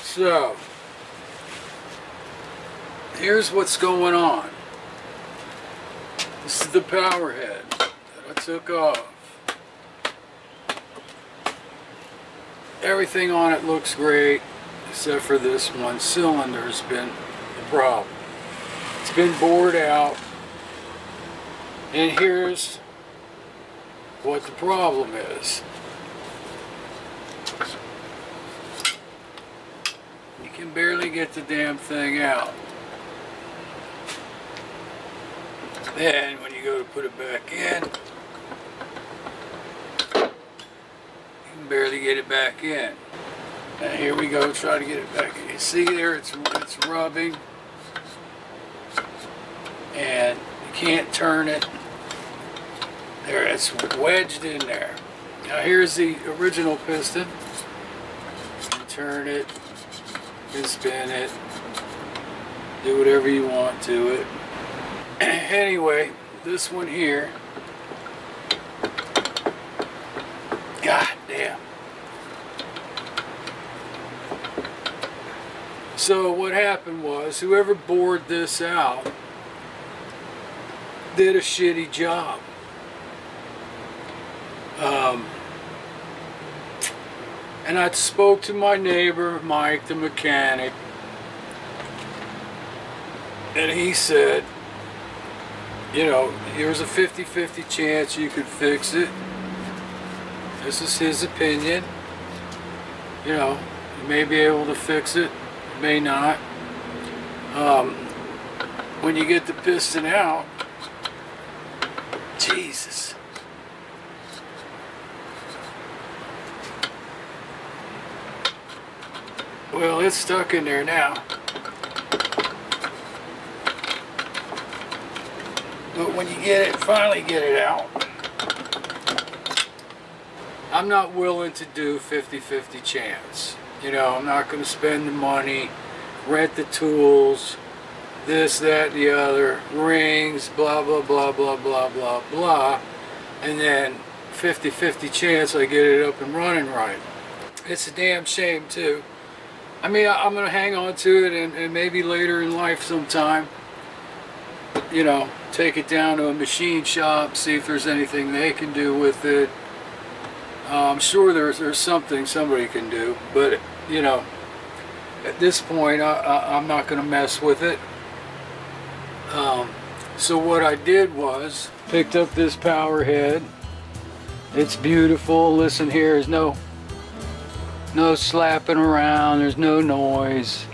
So, here's what's going on. This is the power head that I took off. Everything on it looks great, except for this one cylinder has been the problem. It's been bored out, and here's what the problem is. You can barely get the damn thing out. Then when you go to put it back in, you can barely get it back in. And here we go, try to get it back in. You see there, it's rubbing, and you can't turn it. There, it's wedged in there. Now here's the original piston. You turn it, you spin it, do whatever you want to it. Anyway, this one here, god damn. So what happened was, whoever bored this out did a shitty job. And I spoke to my neighbor, Mike, the mechanic, and he said, you know, here's a 50-50 chance you could fix it. This is his opinion. You know, you may be able to fix it, may not. When you get the piston out, Jesus. Well, it's stuck in there now. But when you finally get it out, I'm not willing to do 50-50 chance. You know, I'm not going to spend the money, rent the tools, this, that, the other, rings, blah, blah, blah, blah, blah, blah, blah, and then 50-50 chance I get it up and running right. It's a damn shame, too. I mean, I'm going to hang on to it and maybe later in life sometime, you know, take it down to a machine shop, see if there's anything they can do with it. I'm sure there's something somebody can do, but, you know, at this point, I'm not going to mess with it. So what I did was, picked up this power head. It's beautiful. Listen here, there's no slapping around, there's no noise.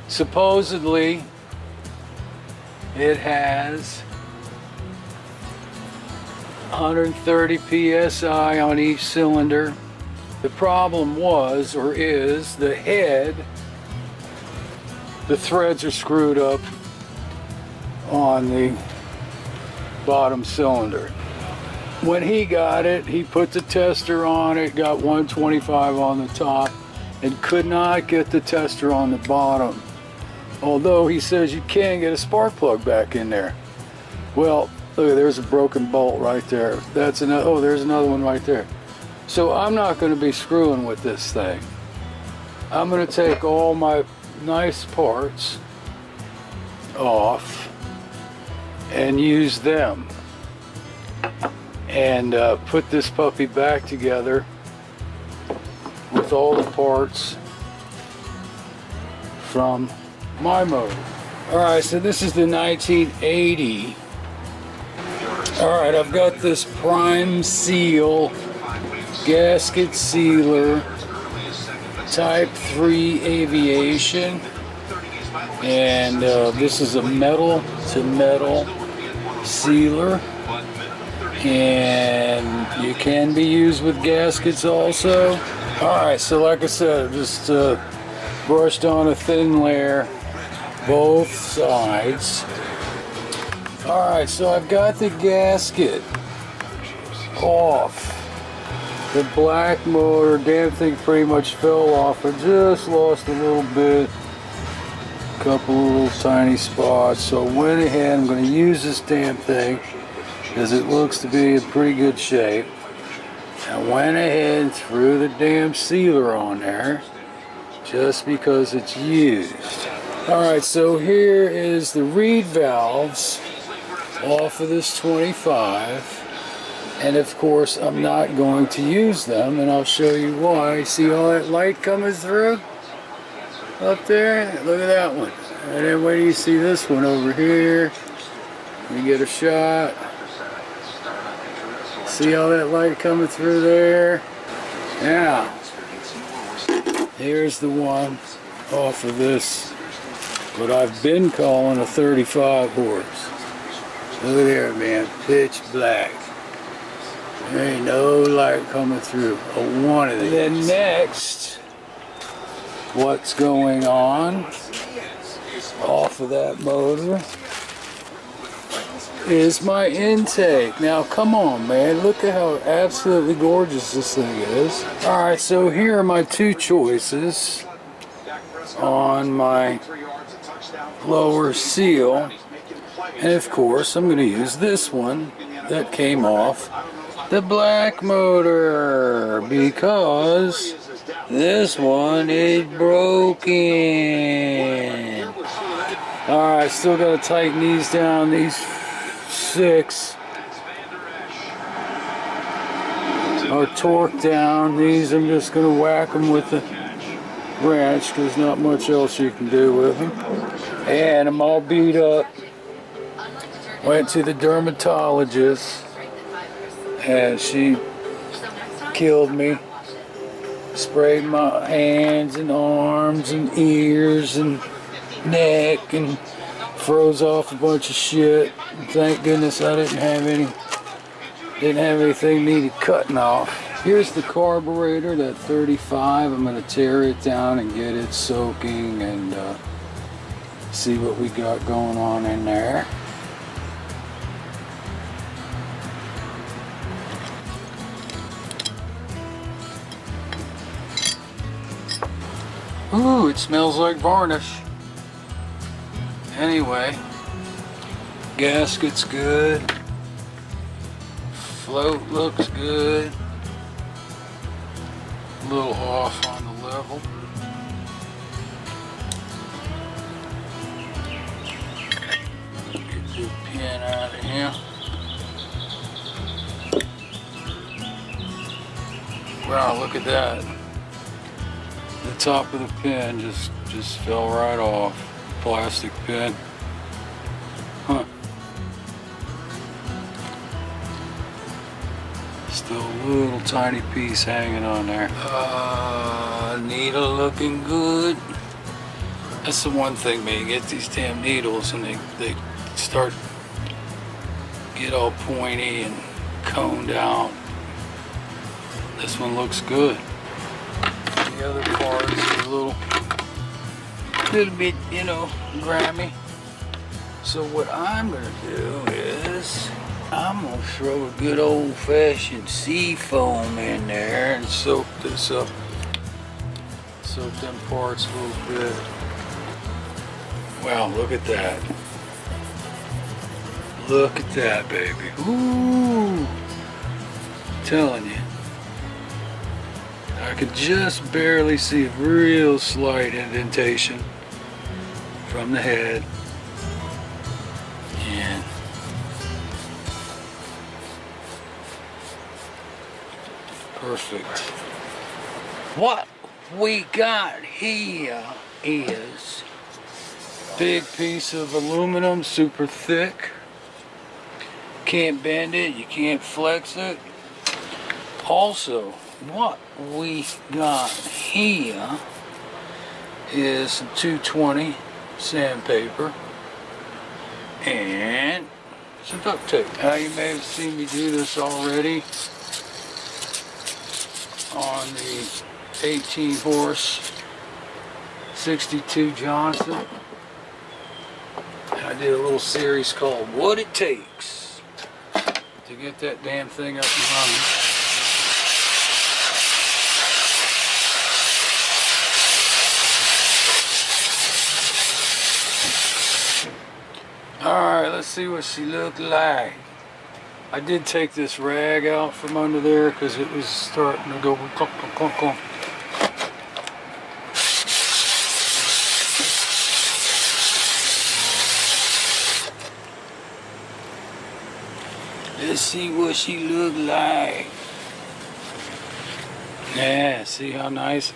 Supposedly, it has 130 psi on each cylinder. The problem was, or is, the head, the threads are screwed up on the bottom cylinder. When he got it, he put the tester on it, got 125 on the top, and could not get the tester on the bottom. Although he says you can get a spark plug back in there. Well, look, there's a broken bolt right there. That's another. Oh, there's another one right there. So I'm not going to be screwing with this thing. I'm going to take all my nice parts off and use them, and put this puppy back together with all the parts from my motor. Alright, so this is the 1980. Alright, I've got this prime seal gasket sealer type 3 aviation, and this is a metal to metal sealer, and you can be used with gaskets also. Alright, so like I said, I just brushed on a thin layer both sides. Alright, so I've got the gasket off. The black motor, damn thing pretty much fell off. I just lost a little bit, a couple little tiny spots, so I went ahead. I'm going to use this damn thing because it looks to be in pretty good shape. I went ahead and threw the damn sealer on there, just because it's used. Alright, so here is the reed valves off of this 25. And of course, I'm not going to use them, and I'll show you why. See all that light coming through up there? Look at that one. And then wait till you see this one over here. We get a shot. See all that light coming through there? Now, here's the one off of this, what I've been calling a 35 horse. Look at there, man, pitch black. There ain't no light coming through. One of these. Then next, what's going on off of that motor is my intake. Now come on, man, look at how absolutely gorgeous this thing is. Alright, so here are my two choices on my lower seal, and of course I'm going to use this one that came off the black motor because this one is broken. Alright, still got to tighten these down, these 6 are torqued down. These I'm just going to whack them with the wrench because not much else you can do with them. And I'm all beat up. Went to the dermatologist and she killed me. Sprayed my hands and arms and ears and neck and froze off a bunch of shit. Thank goodness I didn't have anything needed cutting off. Here's the carburetor, that 35. I'm going to tear it down and get it soaking and see what we got going on in there. Ooh, it smells like varnish. Anyway, gasket's good. Float looks good. A little off on the level. Get the pin out of here. Wow, look at that. The top of the pin just fell right off. Plastic pin. Huh. Still a little tiny piece hanging on there. Needle looking good. That's the one thing, man. You get these damn needles and they start get all pointy and coned out. This one looks good. The other parts are a little bit, you know, grimy. So what I'm gonna do is I'm gonna throw a good old-fashioned sea foam in there and soak this up. Soak them parts a little bit. Wow, look at that. Look at that, baby. Ooh, I'm telling you. I could just barely see a real slight indentation from the head. And perfect. What we got here is big piece of aluminum, super thick. Can't bend it, you can't flex it. Also, what we got here is some 220 sandpaper and some duct tape. Now you may have seen me do this already on the 18 horse 62 Johnson. And I did a little series called What It Takes to get that damn thing up and running. Alright, let's see what she looked like. I did take this rag out from under there because it was starting to go clunk, clunk, clunk, clunk. Let's see what she look like. Yeah, see how nice?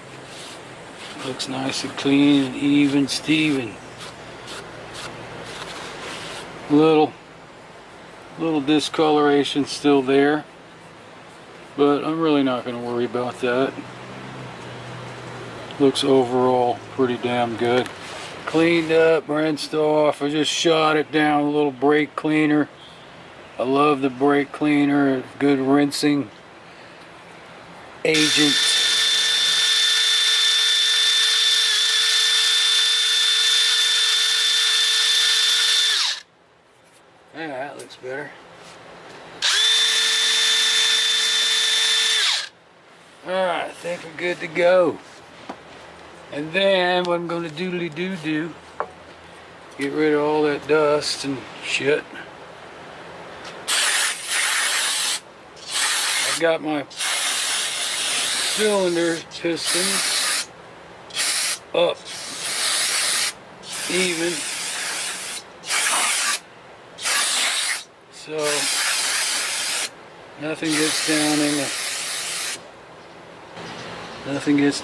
Looks nice and clean and even Steven. Little discoloration still there, but I'm really not going to worry about that. Looks overall pretty damn good. Cleaned up, rinsed off. I just shot it down with a little brake cleaner. I love the brake cleaner, good rinsing agent. Yeah, that looks better. Alright, I think we're good to go. And then what I'm going to do, get rid of all that dust and shit. I've got my cylinder pistons up even. So nothing gets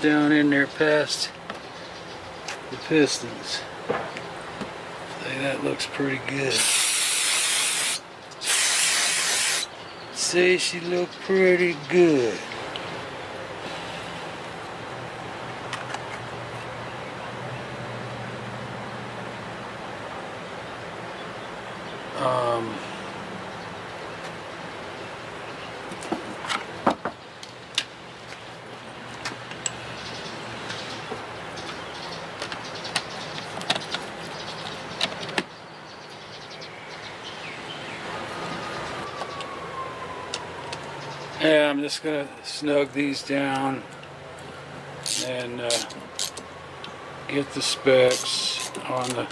down in there past the pistons. Say that looks pretty good. Say she looked pretty good. Yeah, I'm just gonna snug these down and get the specs on the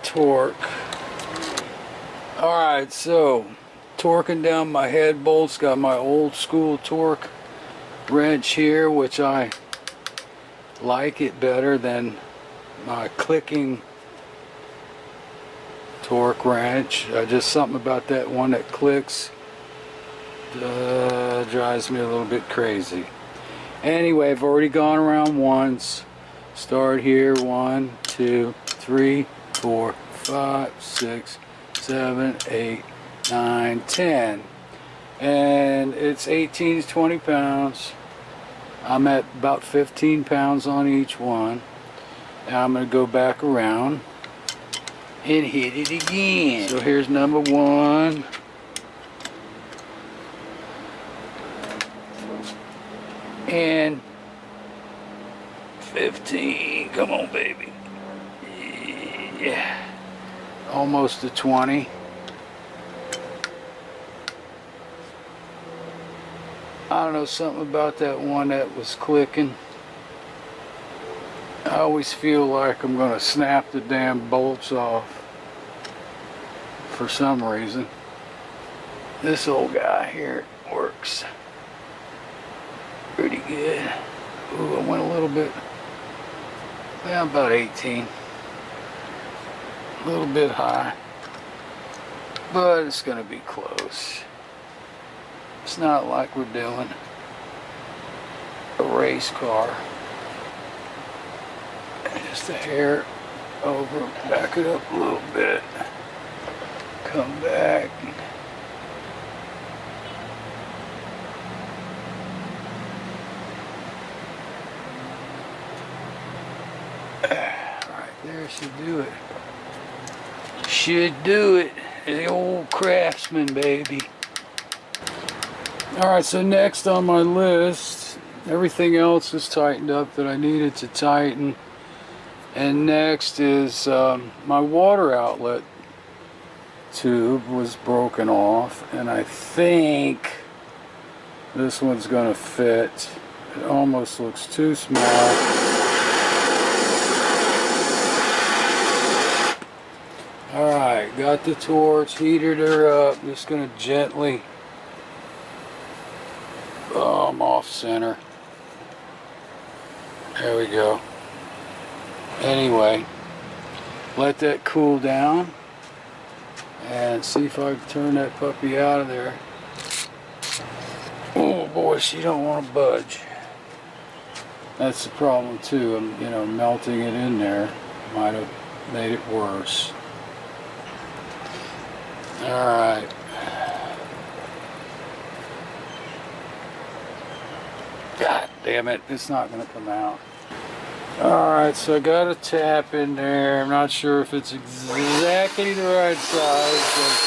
torque. Alright, so torquing down my head bolts, got my old school torque wrench here, which I like it better than my clicking torque wrench. Just something about that one that clicks drives me a little bit crazy. Anyway, I've already gone around once. Start here, 1, 2, 3, 4, 5, 6, 7, 8, 9, 10. And it's 18 to 20 pounds. I'm at about 15 pounds on each one. Now I'm going to go back around and hit it again. So here's number 1. And 15. Come on, baby. Yeah. Almost to 20. I don't know, something about that one that was clicking. I always feel like I'm going to snap the damn bolts off for some reason. This old guy here works pretty good. Ooh, I went a little bit, well, about 18. A little bit high, but it's going to be close. It's not like we're doing a race car. Just a hair over, back it up a little bit, come back. Right there should do it. Should do it. The old Craftsman, baby. Alright, so next on my list, everything else is tightened up that I needed to tighten. And next is my water outlet tube was broken off, and I think this one's going to fit. It almost looks too small. Alright, got the torch, heated her up. Just going to gently off center. There we go. Anyway, let that cool down. and see if I can turn that puppy out of there. Oh boy, she don't want to budge. That's the problem too. You know, melting it in there might have made it worse. Alright. God damn it, it's not going to come out. Alright, so I got a tap in there. I'm not sure if it's exactly the right size,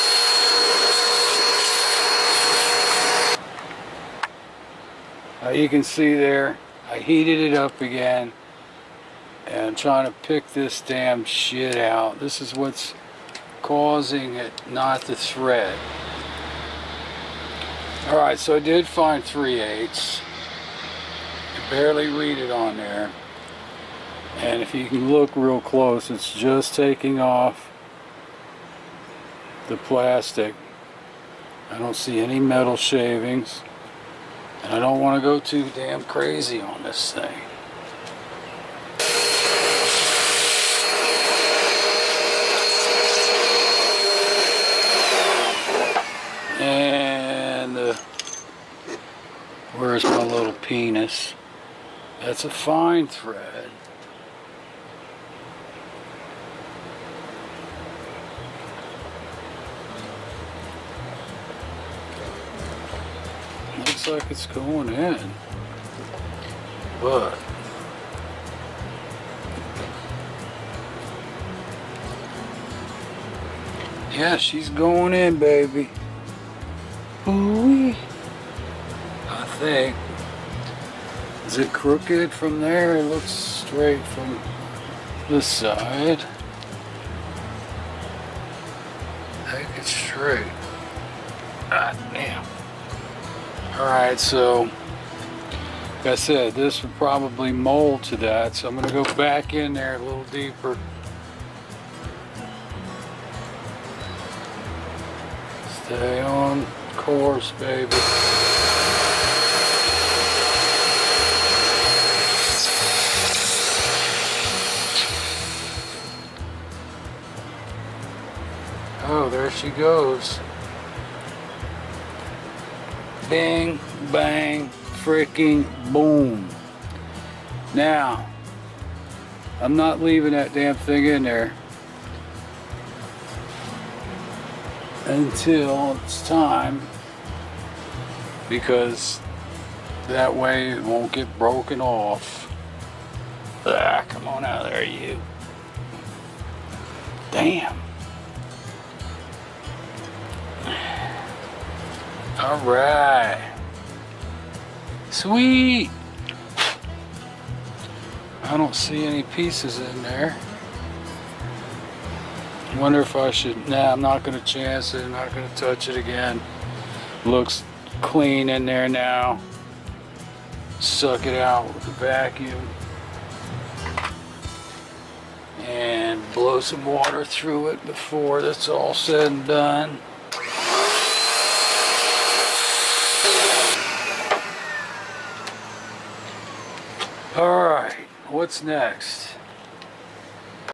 but you can see there, I heated it up again and I'm trying to pick this damn shit out. This is what's causing it not to thread. Alright, so I did find 3/8. I barely read it on there. And if you can look real close, it's just taking off the plastic. I don't see any metal shavings. And I don't want to go too damn crazy on this thing. And where's my little penis? That's a fine thread. Looks like it's going in, but yeah, she's going in, baby. Ooh, I think. Is it crooked from there? It looks straight from this side. I think it's straight. God damn. Alright, so like I said, this would probably mold to that, so I'm going to go back in there a little deeper. Stay on course, baby. Oh, there she goes. Bing, bang, freaking boom. Now, I'm not leaving that damn thing in there until it's time, because that way it won't get broken off. Ah, come on out of there, you. Damn. Alright. Sweet. I don't see any pieces in there. I wonder if I should. Nah, I'm not going to chance it. I'm not going to touch it again. Looks clean in there now. Suck it out with the vacuum. And blow some water through it before that's all said and done. Alright, what's next?